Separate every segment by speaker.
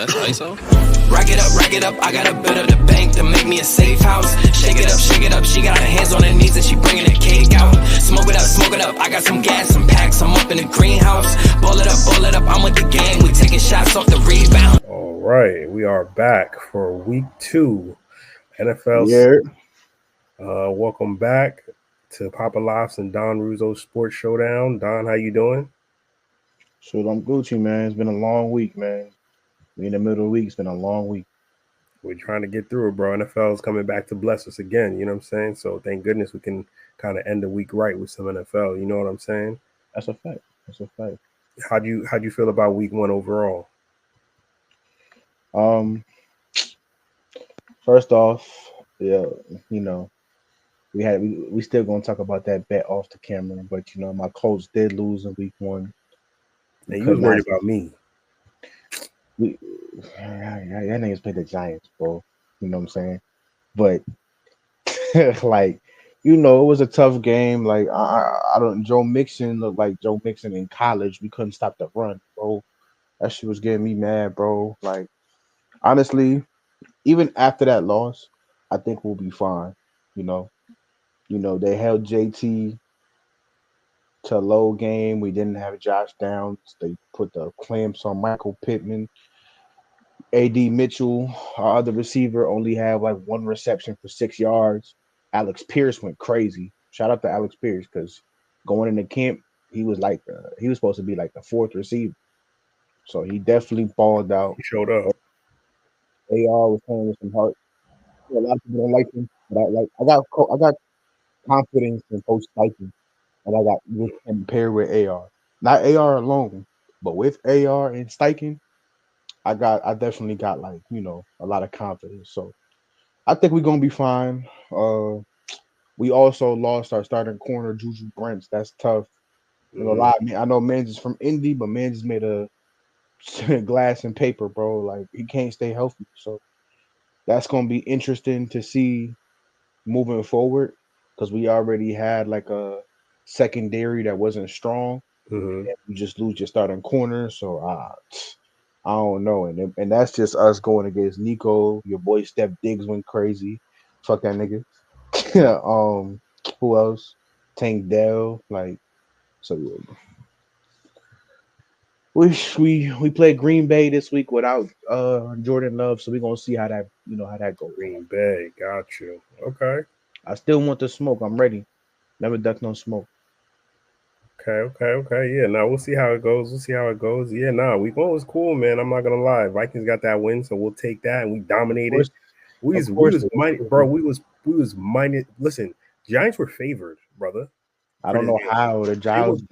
Speaker 1: That's ISO?
Speaker 2: Rack it up, I got a bit of the bank to make me a safe house. Shake it up, she got her hands on her knees and she bringing the cake out. Smoke it up, I got some gas, some packs, I'm up in the greenhouse. Ball it up, I'm with the gang, we taking shots off the rebound.
Speaker 3: All right, we are back for week 2, NFL. Welcome back to Papa Lofts and Don Ruzzo's Sports Showdown. Don, how you doing?
Speaker 4: So I'm Gucci, man. It's been a long week, man. We in the middle of the week. It's been a long week.
Speaker 3: We're trying to get through it, bro. NFL is coming back to bless us again. You know what I'm saying? So thank goodness we can kind of end the week right with some NFL. You know what I'm saying?
Speaker 4: That's a fact.
Speaker 3: How'd you feel about week 1 overall?
Speaker 4: First off, yeah, we still gonna talk about that bet off the camera, but my Colts did lose in week 1.
Speaker 3: And you was worried about me.
Speaker 4: Y'all niggas played the Giants, bro. You know what I'm saying? But like, it was a tough game. Like I don't. Joe Mixon looked like Joe Mixon in college. We couldn't stop the run, bro. That shit was getting me mad, bro. Like, honestly, even after that loss, I think we'll be fine. They held JT to a low game. We didn't have Josh Downs. They put the clamps on Michael Pittman. A.D. Mitchell, our other receiver, only had like 1 reception for 6 yards. Alex Pierce went crazy. Shout out to Alex Pierce because going into camp, he was supposed to be like the 4th receiver. So he definitely balled out.
Speaker 3: He showed up.
Speaker 4: AR was playing with some heart. A lot of people don't like him, but I got confidence in Coach Steichen, and I got with him paired with AR. Not AR alone, but with AR and Steichen, I definitely got a lot of confidence. So I think we're gonna be fine. We also lost our starting corner, Juju Brents. That's tough. I know Mans is from Indy, but Mans is made of glass and paper, bro. Like, he can't stay healthy. So that's gonna be interesting to see moving forward because we already had like a secondary that wasn't strong.
Speaker 3: Mm-hmm.
Speaker 4: You just lose your starting corner, so I don't know, and that's just us going against Nico. Your boy Steph Diggs went crazy. Fuck that nigga. Who else? Tank Dell. So yeah. We played Green Bay this week without Jordan Love, so we're gonna see how that goes.
Speaker 3: Green Bay, got you. Okay.
Speaker 4: I still want the smoke. I'm ready. Never duck no smoke.
Speaker 3: Okay. Yeah, now we'll see how it goes. Yeah, week 1 was cool, man. I'm not gonna lie. Vikings got that win, so we'll take that, and we dominated. We was minus. Listen, Giants were favored, brother.
Speaker 4: I don't know how the Giants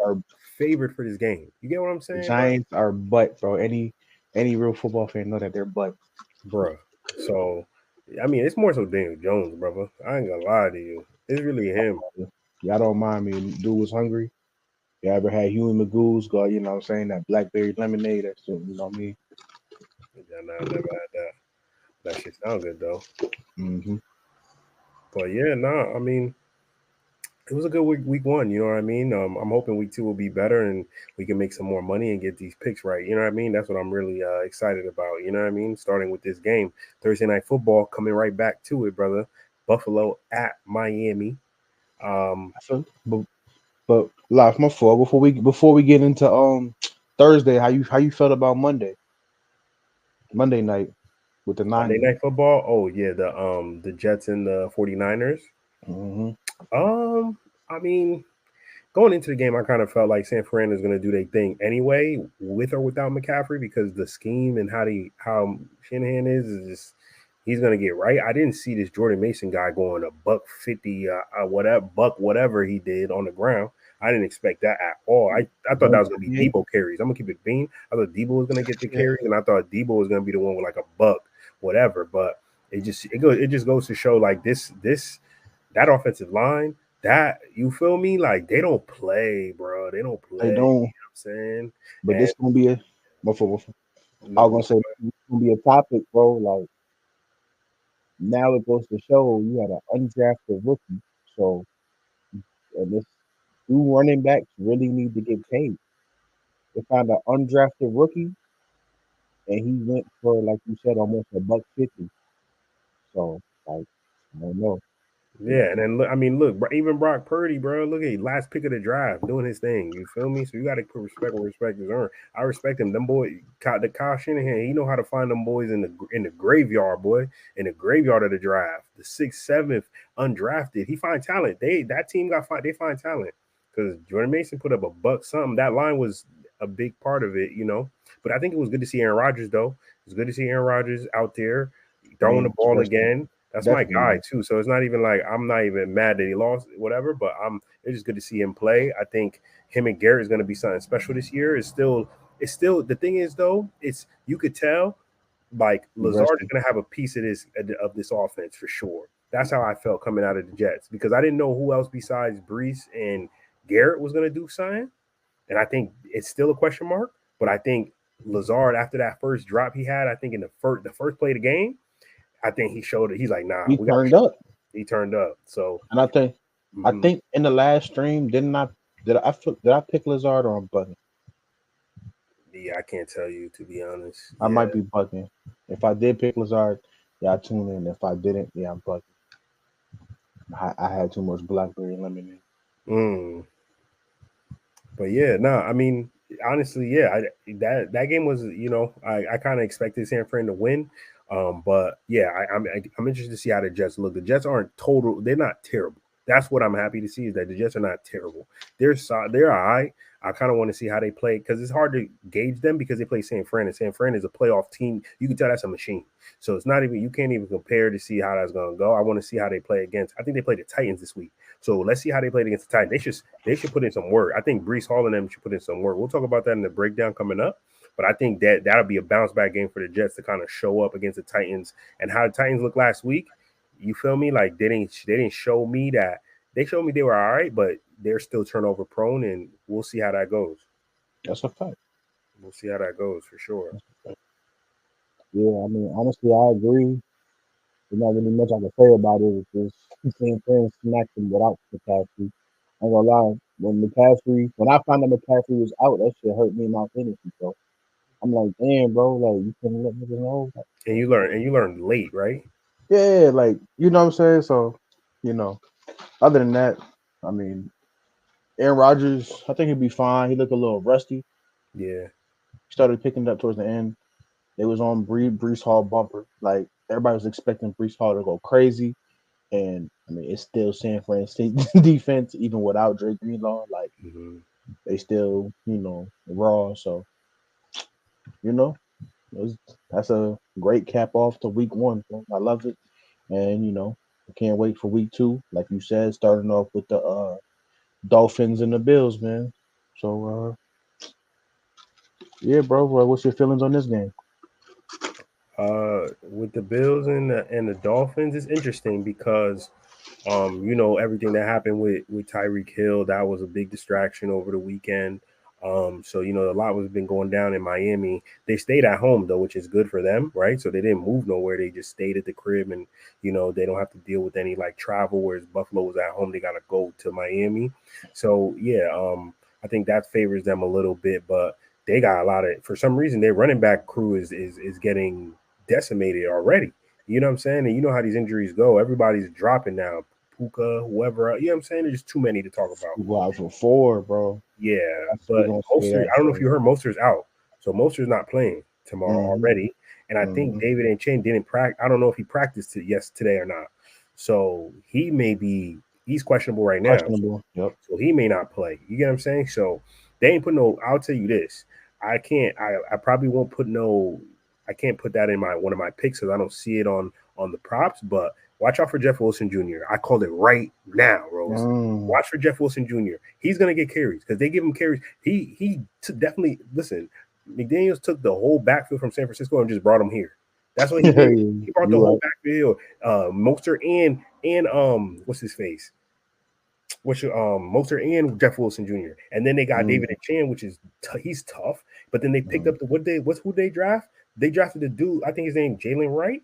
Speaker 4: are
Speaker 3: favored for this game. You get what I'm saying?
Speaker 4: The Giants are butt, bro. Any real football fan know that they're butt,
Speaker 3: bro. So, I mean, it's more so Daniel Jones, brother. I ain't gonna lie to you. It's really him.
Speaker 4: Y'all don't mind me. Dude was hungry. You ever had Huey Magoo's go? You know what I'm saying? That blackberry lemonade. That shit. You know what I mean?
Speaker 3: Yeah, no, I never had that. That shit sound good though.
Speaker 4: Mm-hmm.
Speaker 3: But yeah, I mean, it was a good week 1. You know what I mean? I'm hoping week 2 will be better and we can make some more money and get these picks right. You know what I mean? That's what I'm really excited about. You know what I mean? Starting with this game, Thursday Night Football, coming right back to it, brother. Buffalo at Miami.
Speaker 4: But live, my fault. Before we get into Thursday, how you felt about Monday night with the Niners?
Speaker 3: Monday Night Football. Oh yeah, the Jets and the 49ers.
Speaker 4: Mm-hmm.
Speaker 3: I mean, going into the game, I kind of felt like San Fran is going to do their thing anyway, with or without McCaffrey, because the scheme and how Shanahan is just he's going to get right. I didn't see this Jordan Mason guy going $150, whatever he did on the ground. I didn't expect that at all. I thought that was going to be Debo carries. I'm going to keep it bean. I thought Debo was going to get the carries, and I thought Debo was going to be the one with like $1, whatever. But it just goes to show like that offensive line. That, you feel me? Like, they don't play, bro. They don't play.
Speaker 4: They don't.
Speaker 3: You know what I'm saying?
Speaker 4: But this gonna be I was gonna say it's gonna be a topic, bro. Like, now it goes to show you had an undrafted rookie. So, and this 2 running backs really need to get paid. They found an undrafted rookie, and he went for like you said almost $150. So like I don't know.
Speaker 3: Yeah, and then look, I mean, look, even Brock Purdy, bro. Look at last pick of the draft, doing his thing. You feel me? So you got to put respect where respect is earned. I respect him. Them boy, the Kyle Shanahan, he know how to find them boys in the graveyard, boy, in the graveyard of the draft, the 6th, 7th, undrafted. He find talent. That team they find talent because Jordan Mason put up a buck something. That line was a big part of it, you know. But I think it was good to see Aaron Rodgers though. It was good to see Aaron Rodgers out there throwing the
Speaker 4: Man,
Speaker 3: ball
Speaker 4: especially
Speaker 3: again. That's my guy
Speaker 4: definitely
Speaker 3: too. So it's not even like I'm not even mad that he lost, whatever. But it's just good to see him play. I think him and Garrett is going to be something special this year. It's still the thing is though. It's you could tell like Lazard is
Speaker 4: rusty.
Speaker 3: going to have a piece of this offense for sure. That's how I felt coming out of the Jets because I didn't know who else besides Brees and Garrett was going to do something. And I think it's still a question mark. But I think Lazard after that first drop he had, I think in the first play of the game I think he showed it. He's like, nah,
Speaker 4: He
Speaker 3: we got to
Speaker 4: turned
Speaker 3: show.
Speaker 4: up,
Speaker 3: He turned up. So,
Speaker 4: and I
Speaker 3: mhm.
Speaker 4: think in the last stream did I pick Lazard or I'm bugging?
Speaker 3: Yeah, I can't tell you to be honest.
Speaker 4: I
Speaker 3: Yeah.
Speaker 4: might be bugging. If I did pick Lazard, yeah, I tune in. If I didn't, yeah, I'm bugging. I had too much blackberry lemonade.
Speaker 3: Mm. But yeah, no, I mean, honestly, yeah, that game was, I kind of expected San Fran to win. But yeah, I'm interested to see how the Jets look. The Jets aren't total; they're not terrible. That's what I'm happy to see is that the Jets are not terrible. They're all right. I kind of want to see how they play because it's hard to gauge them because they play San Fran, and San Fran is a playoff team. You can tell that's a machine. So it's not even you can't even compare to see how that's going to go. I want to see how they play against. I think they play the Titans this week. So let's see how they played against the Titans. They should put in some work. I think Brees Hall and them should put in some work. We'll talk about that in the breakdown coming up. But I think that'll be a bounce back game for the Jets to kind of show up against the Titans and how the Titans looked last week. You feel me? Like they didn't show me that they showed me they were all right, but they're still turnover prone, and we'll see how that goes.
Speaker 4: That's a fact.
Speaker 3: We'll see how that goes for sure.
Speaker 4: Yeah, I mean, honestly, I agree. There's not really much I can say about it. It's just St. Fran smacked them without McCaffrey. I ain't gonna lie. When I found out McCaffrey was out, that shit hurt me in my fantasy. So I'm like, damn, bro, like you couldn't let me know. Like,
Speaker 3: And you learned late, right?
Speaker 4: yeah, like you know what I'm saying. So, you know, other than that, I mean, Aaron Rodgers, I think he'd be fine. He looked a little rusty.
Speaker 3: Yeah.
Speaker 4: He started picking it up towards the end. It was on Brees Hall bumper. Like everybody was expecting Brees Hall to go crazy. And I mean, it's still San Fran State defense, even without Drake Greenlaw. Like
Speaker 3: Hmm.
Speaker 4: they still, raw. So you know, it was, that's a great cap off to week one. So I love it, and I can't wait for week two. Like you said, starting off with the Dolphins and the Bills, man. So yeah, bro. What's your feelings on this game?
Speaker 3: With the Bills and the Dolphins, it's interesting because everything that happened with Tyreek Hill, that was a big distraction over the weekend. So a lot was been going down in Miami. They stayed at home though, which is good for them, right? So they didn't move nowhere. They just stayed at the crib, and they don't have to deal with any like travel. Whereas Buffalo was at home, they got to go to Miami. So yeah, I think that favors them a little bit, but they got a lot of for some reason their running back crew is getting decimated already. You know what I'm saying? And you know how these injuries go. Everybody's dropping now. Puka, whoever. You know what I'm saying? There's too many to talk about.
Speaker 4: We go out for four, bro.
Speaker 3: Yeah,
Speaker 4: We're
Speaker 3: but
Speaker 4: gonna say
Speaker 3: Mostert,
Speaker 4: that.
Speaker 3: I don't know if
Speaker 4: So,
Speaker 3: you heard Mostert's out. So Mostert's not playing tomorrow
Speaker 4: hmm
Speaker 3: already. And I think
Speaker 4: hmm
Speaker 3: David and Chen didn't practice. I don't know if he practiced today or not. So he's questionable right now.
Speaker 4: questionable. Yep.
Speaker 3: So he may not play. You get what I'm saying? So they ain't put no. I'll tell you this. I can't. I probably won't put no. I can't put that in my one of my picks because I don't see it on the props. But watch out for Jeff Wilson Jr. I called it right now, Rose.
Speaker 4: Mm.
Speaker 3: Watch for Jeff Wilson Jr. He's gonna get carries because they give him carries. Definitely listen. McDaniels took the whole backfield from San Francisco and just brought him here. That's what he did. He brought the
Speaker 4: You
Speaker 3: whole
Speaker 4: right.
Speaker 3: backfield. Mostert and what's his face? What's your Mostert and Jeff Wilson Jr. And then they got
Speaker 4: Mm.
Speaker 3: David and Chan, which is he's tough. But then they picked
Speaker 4: Mm.
Speaker 3: up who they draft? They drafted the dude. I think his name Jalen Wright.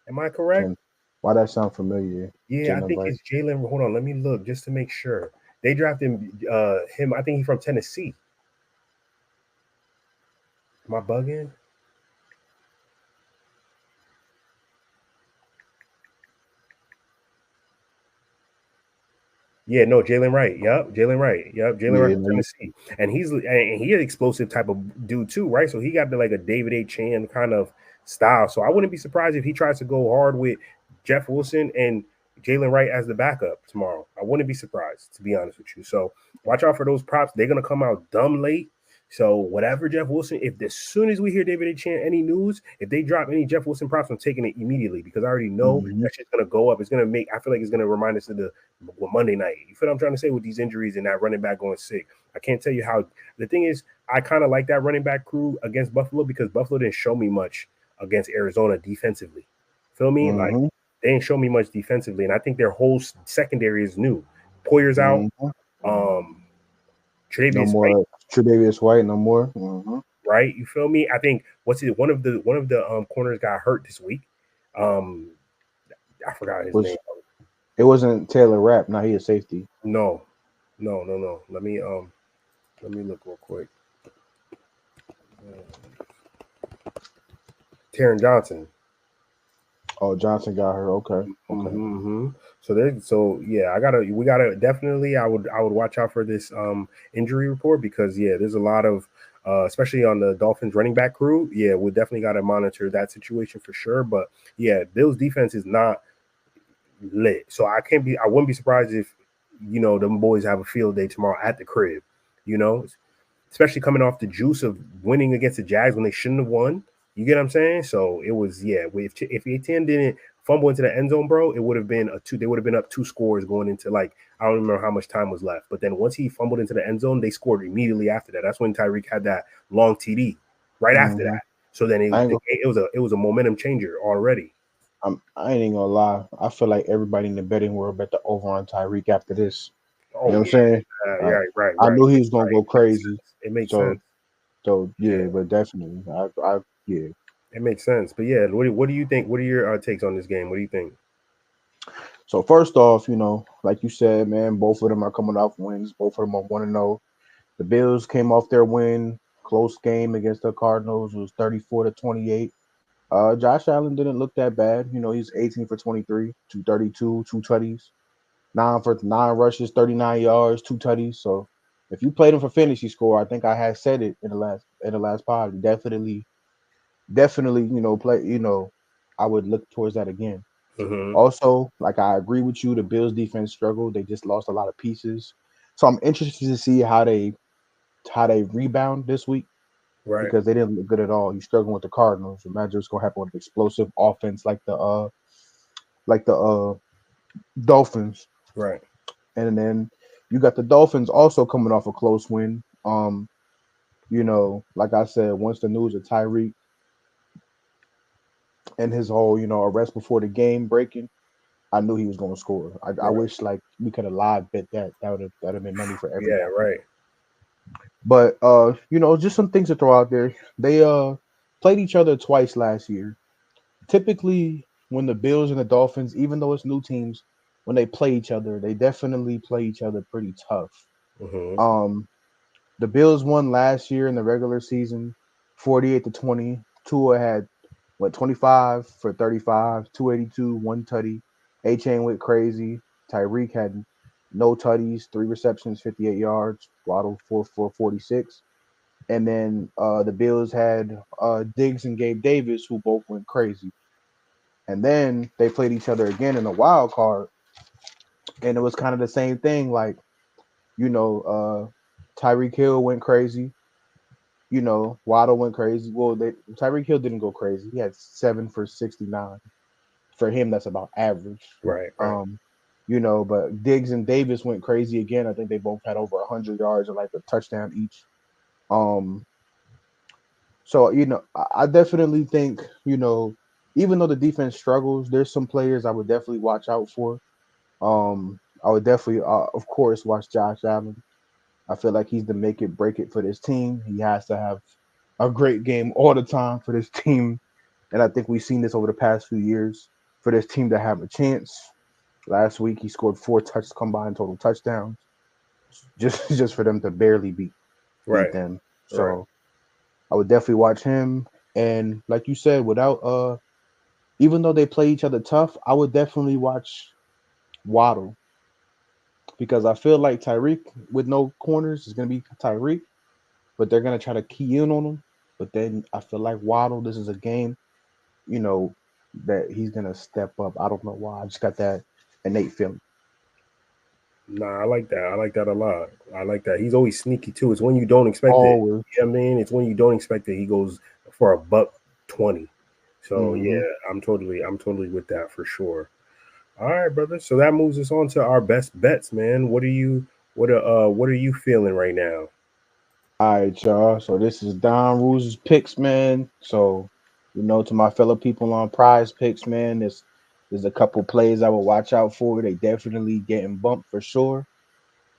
Speaker 3: Am I correct?
Speaker 4: And why that sound familiar?
Speaker 3: Yeah, I
Speaker 4: Jalen
Speaker 3: think
Speaker 4: Wright.
Speaker 3: it's Jalen. Hold on, let me look just to make sure. They drafted him. I think he's from Tennessee. Am I bugging? Yeah, no, Jalen Wright. Yep, Jalen Wright. Yep, Jalen Wright
Speaker 4: Yeah,
Speaker 3: from
Speaker 4: no,
Speaker 3: Tennessee, and he's an explosive type of dude too, right? So he got like a David A. Chan kind of style. So I wouldn't be surprised if he tries to go hard with Jeff Wilson and Jalen Wright as the backup tomorrow. I wouldn't be surprised, to be honest with you. So watch out for those props. They're gonna come out dumb late. So whatever Jeff Wilson, if as soon as we hear David A. Chan any news, if they drop any Jeff Wilson props, I'm taking it immediately because I already know
Speaker 4: mhm,
Speaker 3: that shit's gonna go up. It's gonna make. I feel like it's gonna remind us of the Monday night. You feel what I'm trying to say with these injuries and that running back going sick? I can't tell you how. The thing is, I kind of like that running back crew against Buffalo because Buffalo didn't show me much against Arizona defensively. Feel me? Like
Speaker 4: mhm,
Speaker 3: they didn't show me much defensively, and I think their whole secondary is new. Poyer's out.
Speaker 4: mhm.
Speaker 3: Um,
Speaker 4: No
Speaker 3: Tre'Davious White,
Speaker 4: more Tre'Davious White. No more. Mhm.
Speaker 3: right? You feel me? I think what's it? One of the corners got hurt this week. Um, I forgot his name.
Speaker 4: Was it wasn't Taylor Rapp? Now he a safety.
Speaker 3: No, no. Let me look real quick. Taron Johnson.
Speaker 4: Oh, Johnson got her. Okay, okay.
Speaker 3: Mm-hmm. So yeah, we gotta definitely. I would watch out for this injury report because yeah, there's a lot of especially on the Dolphins running back crew. Yeah, we definitely got to monitor that situation for sure. But yeah, Bills defense is not lit, so I wouldn't be surprised if them boys have a field day tomorrow at the crib. You know, especially coming off the juice of winning against the Jags when they shouldn't have won. You get what I'm saying? So it was If ATN didn't fumble into the end zone, bro, it would have been a two. They would have been up 2 scores going into like I don't remember how much time was left. But then once he fumbled into the end zone, they scored immediately after that. That's when Tyreek had that long TD right after
Speaker 4: Mhm.
Speaker 3: that. So then
Speaker 4: I ain't
Speaker 3: it was a momentum changer already.
Speaker 4: I ain't even gonna lie. I feel like everybody in the betting world bet the over on Tyreek after this. You know
Speaker 3: Oh
Speaker 4: what I'm saying?
Speaker 3: yeah,
Speaker 4: I, I
Speaker 3: right.
Speaker 4: knew he was gonna go
Speaker 3: It makes
Speaker 4: crazy.
Speaker 3: sense. It makes
Speaker 4: So
Speaker 3: sense. Yeah,
Speaker 4: yeah, but definitely, yeah.
Speaker 3: it makes sense. But yeah, what do you think? What are your takes on this game? What do you think?
Speaker 4: So first off, like you said, man, both of them are coming off wins. Both of them are 1-0. The Bills came off their win, close game against the Cardinals. It was 34-28. Josh Allen didn't look that bad. He's 18 for 23, 232, two tutties, 9 rushes, 39 yards, two tutties. So if you played him for fantasy score, I think I had said it in the last pod. Definitely, play. I would look towards that again.
Speaker 3: Mm-hmm.
Speaker 4: Also, like I agree with you, the Bills defense struggled. They just lost a lot of pieces. So I'm interested to see how they rebound this week
Speaker 3: Right.
Speaker 4: because they didn't look good at all. You struggling with the Cardinals. Imagine what's gonna happen with an explosive offense like the Dolphins.
Speaker 3: Right.
Speaker 4: And then you got the Dolphins also coming off a close win. Like I said, once the news of Tyreek and his whole, arrest before the game breaking, I knew he was going to score. I
Speaker 3: Right.
Speaker 4: wish like we could have live bet that. That would have been money for
Speaker 3: Yeah.
Speaker 4: everybody.
Speaker 3: Right.
Speaker 4: But just some things to throw out there. They played each other twice last year. Typically, when the Bills and the Dolphins, even though it's new teams, when they play each other, they definitely play each other pretty tough.
Speaker 3: Mm-hmm.
Speaker 4: Um, the Bills won last year in the regular season, 48-20. Tua had 25 for 35, 282, one tutty. A Chain went crazy. Tyreek had no tutties, 3 receptions, 58 yards. Waddle 4 for 46. And then the Bills had Diggs and Gabe Davis, who both went crazy. And then they played each other again in the wild card, and it was kind of the same thing. Like, you know, Tyreek Hill went crazy. Waddle went crazy. Well, Tyreek Hill didn't go crazy. He had 7 for 69. For him, that's about average.
Speaker 3: Right. Right.
Speaker 4: But Diggs and Davis went crazy again. I think they both had over 100 yards and like a touchdown each. Um, so I definitely think even though the defense struggles, there's some players I would definitely watch out for. I would definitely, of course, watch Josh Allen. I feel like he's the make it break it for this team. He has to have a great game all the time for this team, and I think we've seen this over the past few years for this team to have a chance. Last week he scored 4 combined total touchdowns, just for them to barely beat
Speaker 3: Right.
Speaker 4: them.
Speaker 3: Right.
Speaker 4: So I would definitely watch him. And like you said, without even though they play each other tough, I would definitely watch Waddle. because I feel like Tyreek with no corners is gonna be Tyreek, but they're gonna try to key in on him. But then I feel like Waddle, this is a game, you know, that he's gonna step up. I don't know why. I just got that innate feeling.
Speaker 3: Nah, I like that. I like that a lot. I like that. He's always sneaky too. It's when you don't expect it.
Speaker 4: Always.
Speaker 3: You know what I mean? It's when you don't expect it. He goes for a buck 20. So
Speaker 4: Hmm.
Speaker 3: yeah, I'm totally with that for sure. All right, brother. So that moves us on to our best bets, man. What are you feeling right now?
Speaker 4: All right, y'all. So this is Don Rules' picks, man. So, to my fellow people on Prize Picks, man, there's a couple plays I will watch out for. They definitely getting bumped for sure.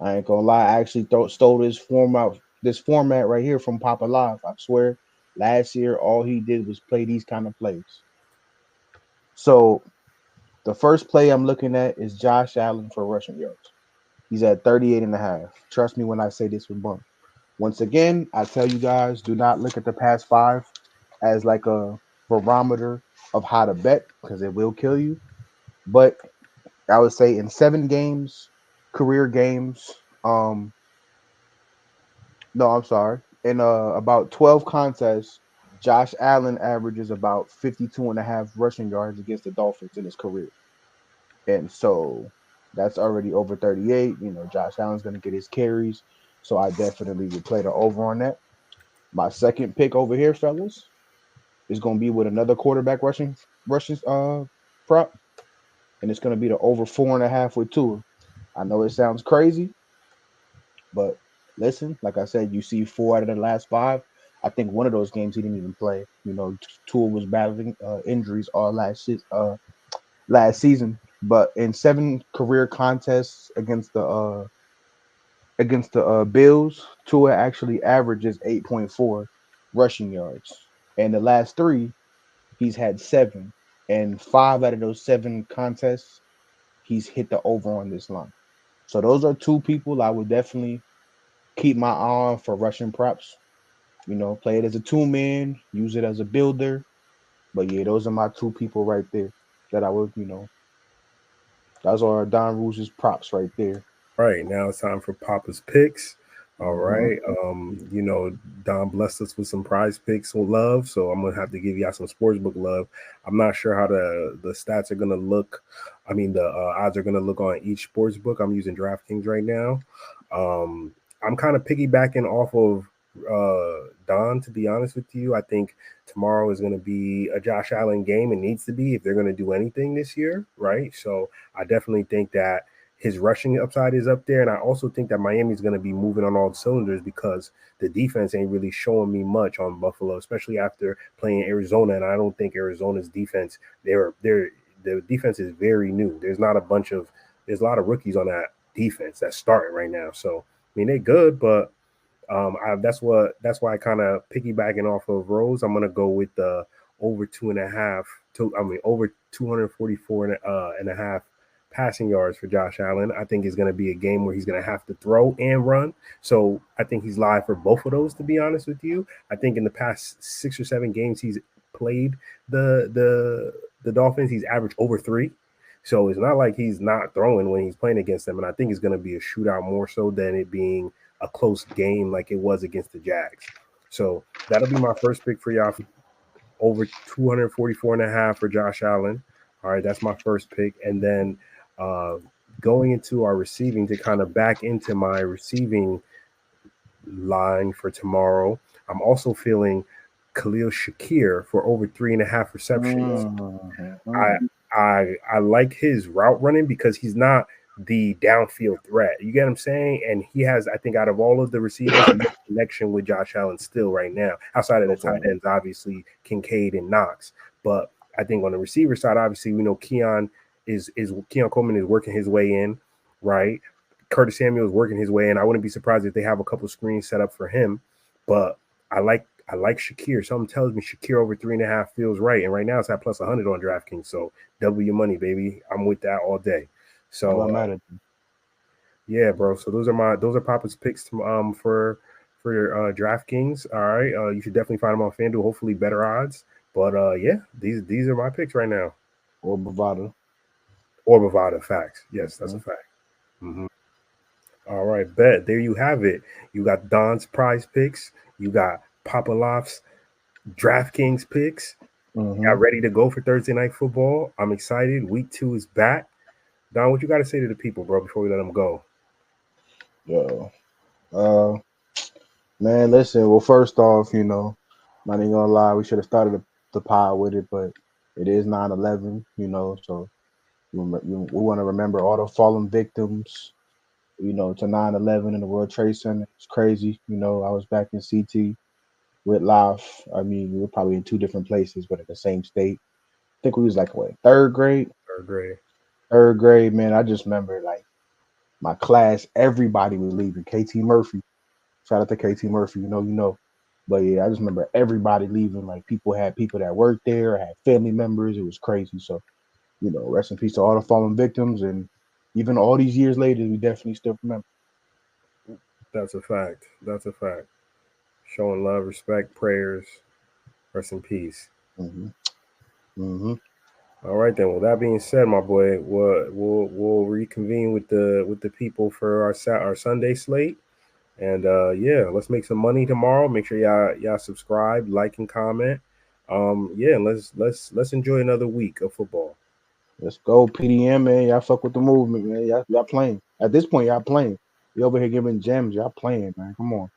Speaker 4: I ain't gonna lie. I actually stole this format right here from Papa Live. I swear. Last year, all he did was play these kind of plays. So the first play I'm looking at is Josh Allen for rushing yards. He's at 38 and a half. Trust me when I say this with bump. Once again, I tell you guys, do not look at the past five as like a barometer of how to bet because it will kill you. But I would say in 7 games, career games, no, I'm sorry, in about 12 contests, Josh Allen averages about 52 and a half rushing yards against the Dolphins in his career. And so that's already over 38. Josh Allen's going to get his carries. So I definitely would play the over on that. My second pick over here, fellas, is going to be with another quarterback rushing prop, and it's going to be the over 4.5 with Tua. I know it sounds crazy, but listen, like I said, you see 4 out of the last 5. I think one of those games he didn't even play. Tua was battling injuries all last season, but in 7 career contests against the Bills, Tua actually averages 8.4 rushing yards, and the last 3 he's had 7, and 5 out of those 7 contests he's hit the over on this line. So those are 2 people I would definitely keep my eye on for rushing props. Play it as a 2-man, use it as a builder. But yeah, those are my 2 people right there that I would. Those are Don Rules' props right there.
Speaker 3: All right, now it's time for Papa's picks. All
Speaker 4: Hmm.
Speaker 3: right. Don blessed us with some prize picks with love, so I'm gonna have to give y'all some sportsbook love. I'm not sure how the stats are gonna look. I mean, the odds are gonna look on each sportsbook. I'm using DraftKings right now. I'm kind of piggybacking off of Don, to be honest with you. I think tomorrow is going to be a Josh Allen game. It needs to be if they're going to do anything this year, right? So I definitely think that his rushing upside is up there. And I also think that Miami's going to be moving on all cylinders because the defense ain't really showing me much on Buffalo, especially after playing Arizona. And I don't think Arizona's defense, the defense is very new. There's a lot of rookies on that defense that's starting right now. So, I mean, they're good, but that's why I kind of piggybacking off of Rose. I'm gonna go with the over 2.5. Over 244 and a half passing yards for Josh Allen. I think it's gonna be a game where he's gonna have to throw and run. So I think he's live for both of those. To be honest with you, I think in the past 6 or 7 games he's played the Dolphins, he's averaged over 3. So it's not like he's not throwing when he's playing against them. And I think it's going to be a shootout more so than it being a close game like it was against the Jags. So that'll be my first pick for y'all. Over 244.5 for Josh Allen. All right, that's my first pick. And then uh, going into our receiving to kind of back into my receiving line for tomorrow, I'm also feeling Khalil Shakir for over 3.5 receptions. I
Speaker 4: Mhm.
Speaker 3: I like his route running because he's not the downfield threat. You get what I'm saying? And he has, I think, out of all of the receivers, the most connection with Josh Allen still right now, outside of the tight
Speaker 4: Okay.
Speaker 3: ends, obviously Kincaid and Knox. But I think on the receiver side, obviously, we know Keon Coleman is working his way in, right? Curtis Samuel is working his way in. I wouldn't be surprised if they have a couple screens set up for him. But I like Shakir. Something tells me Shakir over 3.5 feels right. And right now it's at plus 100 on DraftKings. So double your money, baby. I'm with that all day.
Speaker 4: I'm
Speaker 3: So
Speaker 4: not mad at you.
Speaker 3: yeah, bro. So those are Papa's picks for DraftKings. All right. You should definitely find them on FanDuel. Hopefully better odds. But yeah, these are my picks right now.
Speaker 4: Or Bovada.
Speaker 3: Or Bovada facts. Yes, that's a
Speaker 4: Mhm.
Speaker 3: fact. Hmm. All right, bet. There you have it. You got Don's prize picks. You got Papa Loft's DraftKings picks. Got ready to go for Thursday night football. I'm excited. Week 2 is back. Don, what you got to say to the people, bro, before we let them go?
Speaker 4: Yo, man, listen. Well, first off, not even gonna lie, we should have started the pod with it, but it is 9/11, so we want to remember all the fallen victims, to 9/11 in the World Trade Center. It's crazy. I was back in CT with Laf. I mean, we were probably in 2 different places, but in the same state. I think we was like, what, third grade?
Speaker 3: Third grade.
Speaker 4: Third grade, man. I just remember, like, my class, everybody was leaving. KT Murphy. Shout out to KT Murphy, you know. But yeah, I just remember everybody leaving. Like, people that worked there, had family members. It was crazy. So, rest in peace to all the fallen victims. And even all these years later, we definitely still remember.
Speaker 3: That's a fact. Showing love, respect, prayers. Rest in peace. All right then. Well, that being said, my boy, we'll reconvene with the people for our Sunday slate. And let's make some money tomorrow. Make sure y'all subscribe, like, and comment. Let's enjoy another week of football.
Speaker 4: Let's go, PDM, man. Y'all fuck with the movement, man. Y'all playing. At this point, y'all playing. You over here giving gems. Y'all playing, man. Come on.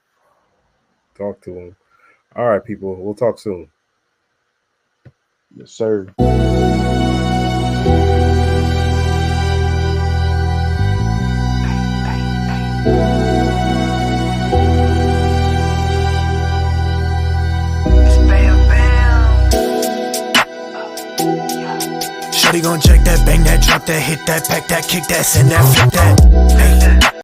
Speaker 3: Talk to him. All right, people. We'll talk soon.
Speaker 4: Yes, sir.
Speaker 2: Shorty gon' check that, bang that, drop that, hit that, pack that, kick that, send that, flip that. Hey.